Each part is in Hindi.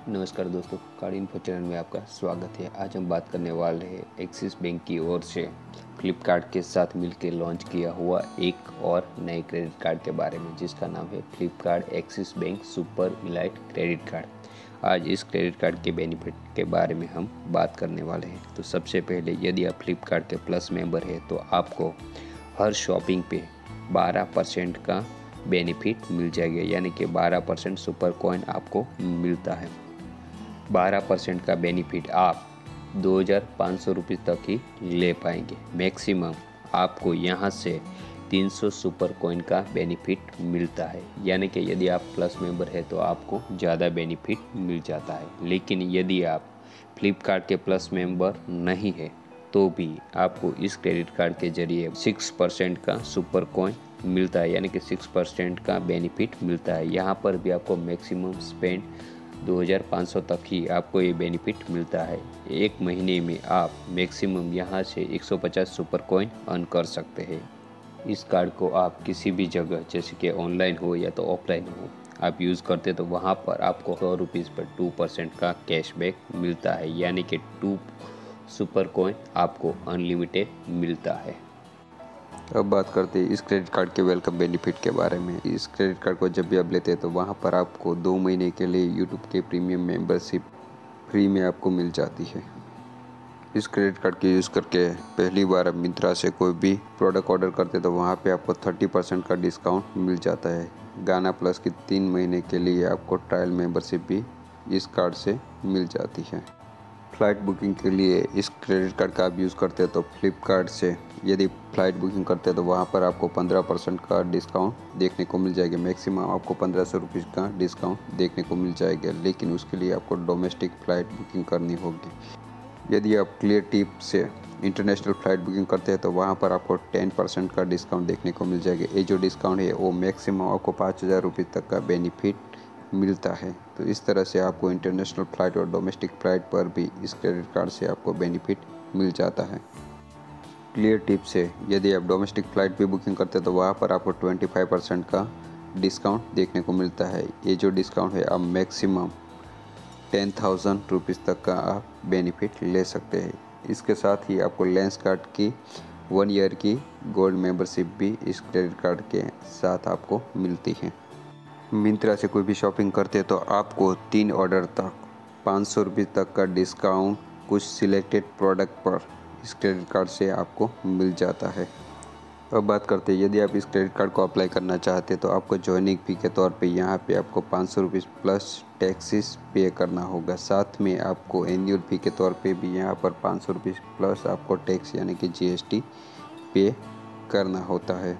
नमस्कार दोस्तों, कार्ड इन्फो चैनल में आपका स्वागत है। आज हम बात करने वाले हैं एक्सिस बैंक की ओर से फ्लिपकार्ट के साथ मिलकर लॉन्च किया हुआ एक और नए क्रेडिट कार्ड के बारे में, जिसका नाम है Flipkart axis bank super elite credit card. आज इस क्रेडिट कार्ड के बेनिफिट के बारे में हम बात करने वाले हैं। तो सबसे पहले, यदि आप फ्लिपकार्ट के प्लस मेंबर हैं तो आपको हर शॉपिंग पे 12% का बेनिफिट मिल जाएगा, यानी कि 12% सुपर कॉइन आपको मिलता है। 12% का बेनिफिट आप 2,500 रुपये तक ही ले पाएंगे। मैक्सिमम आपको यहाँ से 300 सुपर कॉइन का बेनिफिट मिलता है, यानी कि यदि आप प्लस मेंबर है तो आपको ज़्यादा बेनिफिट मिल जाता है। लेकिन यदि आप फ्लिपकार्ट के प्लस मेंबर नहीं है तो भी आपको इस क्रेडिट कार्ड के जरिए 6% का सुपर कॉइन मिलता है, यानी कि 6% का बेनिफिट मिलता है। यहाँ पर भी आपको मैक्सिमम स्पेंड 2,500 तक ही आपको ये बेनिफिट मिलता है। एक महीने में आप मैक्सिमम यहाँ से 150 सुपर कॉइन अर्न कर सकते हैं। इस कार्ड को आप किसी भी जगह, जैसे कि ऑनलाइन हो या तो ऑफलाइन हो, आप यूज़ करते तो वहाँ पर आपको 100 रुपीज़ पर 2% का कैशबैक मिलता है, यानी कि 2 सुपर कॉइन आपको अनलिमिटेड मिलता है। अब बात करते हैं इस क्रेडिट कार्ड के वेलकम बेनिफिट के बारे में। इस क्रेडिट कार्ड को जब भी आप लेते हैं तो वहाँ पर आपको 2 महीने के लिए यूट्यूब के प्रीमियम मेंबरशिप फ्री में आपको मिल जाती है। इस क्रेडिट कार्ड के यूज़ करके पहली बार आप मिंत्रा से कोई भी प्रोडक्ट ऑर्डर करते तो वहाँ पे आपको 30% का डिस्काउंट मिल जाता है। गाना प्लस की 3 महीने के लिए आपको ट्रायल मेंबरशिप भी इस कार्ड से मिल जाती है। फ़्लाइट बुकिंग के लिए इस क्रेडिट कार्ड का आप यूज़ करते हैं तो फ्लिपकार्ट से यदि फ़्लाइट बुकिंग करते हैं तो वहाँ पर आपको 15% का डिस्काउंट देखने को मिल जाएगा। मैक्सिमम आपको 1,500 रुपीज़ का डिस्काउंट देखने को मिल जाएगा, लेकिन उसके लिए आपको डोमेस्टिक फ़्लाइट बुकिंग करनी होगी। यदि आप क्लियर टिप से इंटरनेशनल फ़्लाइट बुकिंग करते हैं तो वहाँ पर आपको 10% का डिस्काउंट देखने को मिल जाएगा। ये जो डिस्काउंट है वो मैक्सिमम आपको 5,000 रुपये तक का बेनिफिट मिलता है। तो इस तरह से आपको इंटरनेशनल फ़्लाइट और डोमेस्टिक फ़्लाइट पर भी इस क्रेडिट कार्ड से आपको बेनिफिट मिल जाता है। क्लियर टिप से यदि आप डोमेस्टिक फ़्लाइट भी बुकिंग करते हैं तो वहाँ पर आपको 25% का डिस्काउंट देखने को मिलता है। ये जो डिस्काउंट है आप मैक्सिमम 10,000 रुपीज़ तक का आप बेनिफिट ले सकते हैं। इसके साथ ही आपको लेंस कार्ड की 1 ईयर की गोल्ड मेंबरशिप भी इस क्रेडिट कार्ड के साथ आपको मिलती है। मिंत्रा से कोई भी शॉपिंग करते हैं तो आपको 3 ऑर्डर तक 500 रुपये तक का डिस्काउंट कुछ सिलेक्टेड प्रोडक्ट पर इस क्रेडिट कार्ड से आपको मिल जाता है। अब बात करते हैं, यदि आप इस क्रेडिट कार्ड को अप्लाई करना चाहते हैं तो आपको ज्वाइनिंग फ़ी के तौर पे यहाँ पे आपको 500 रुपीज़ प्लस टैक्सेस पे करना होगा। साथ में आपको एनुअल फ़ी के तौर पे भी यहाँ पर 500 रुपीज़ प्लस आपको टैक्स यानी कि GST पे करना होता है।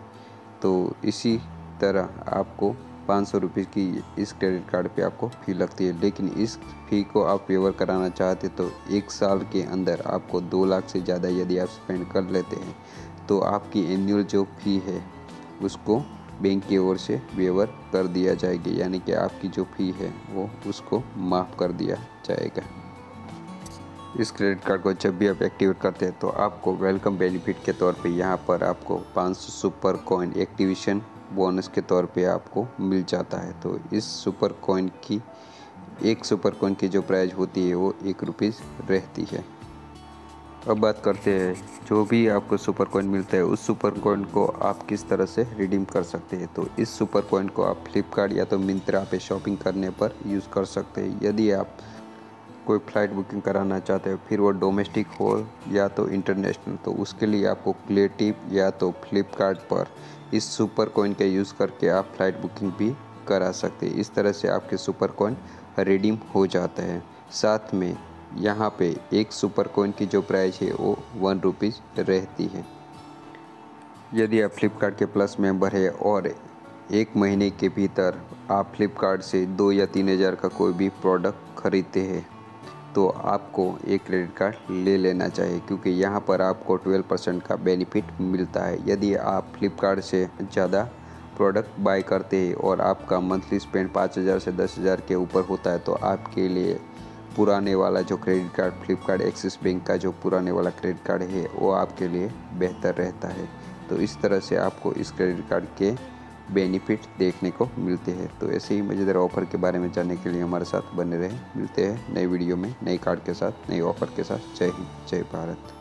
तो इसी तरह आपको 500 रुपीज़ की इस क्रेडिट कार्ड पे आपको फ़ी लगती है, लेकिन इस फ़ी को आप वेवर कराना चाहते तो 1 साल के अंदर आपको 2 लाख से ज़्यादा यदि आप स्पेंड कर लेते हैं तो आपकी एनुअल जो फ़ी है उसको बैंक की ओर से वेवर कर दिया जाएगा, यानी कि आपकी जो फ़ी है वो उसको माफ़ कर दिया जाएगा। इस क्रेडिट कार्ड को जब भी आप एक्टिवेट करते हैं तो आपको वेलकम बेनिफिट के तौर पे यहाँ पर आपको 500 सुपर कॉइन एक्टिवेशन बोनस के तौर पे आपको मिल जाता है। तो इस सुपर कॉइन की एक सुपर कॉइन की जो प्राइस होती है वो 1 रुपीज़ रहती है। अब बात करते हैं, जो भी आपको सुपर कॉइन मिलता है उस सुपर कॉइन को आप किस तरह से रिडीम कर सकते हैं। तो इस सुपर कॉइन को आप फ्लिपकार्ट या तो मिंत्रा पे शॉपिंग करने पर यूज़ कर सकते हैं। यदि आप कोई फ़्लाइट बुकिंग कराना चाहते हो, फिर वो डोमेस्टिक हो या तो इंटरनेशनल, तो उसके लिए आपको क्लियर टिप या तो फ्लिपकार्ट पर इस सुपर कॉइन का यूज़ करके आप फ़्लाइट बुकिंग भी करा सकते हैं। इस तरह से आपके सुपर कॉइन रिडीम हो जाता है। साथ में यहाँ पे एक सुपर कॉइन की जो प्राइस है वो 1 रुपीज़ रहती है। यदि आप फ्लिपकार्ट के प्लस मेंबर है और 1 महीने के भीतर आप फ्लिपकार्ट से 2 या 3 हज़ार का कोई भी प्रोडक्ट खरीदते हैं तो आपको एक क्रेडिट कार्ड ले लेना चाहिए, क्योंकि यहाँ पर आपको 12% का बेनिफिट मिलता है। यदि आप फ्लिपकार्ट से ज़्यादा प्रोडक्ट बाय करते हैं और आपका मंथली स्पेंड 5,000 से 10,000 के ऊपर होता है तो आपके लिए पुराने वाला जो credit card Flipkart axis bank का जो पुराने वाला क्रेडिट कार्ड है वो आपके लिए बेहतर रहता है। तो इस तरह से आपको इस क्रेडिट कार्ड के बेनिफिट देखने को मिलते हैं। तो ऐसे ही मज़ेदार ऑफ़र के बारे में जानने के लिए हमारे साथ बने रहें। मिलते हैं नए वीडियो में नए कार्ड के साथ, नए ऑफ़र के साथ। जय हिंद, जय भारत।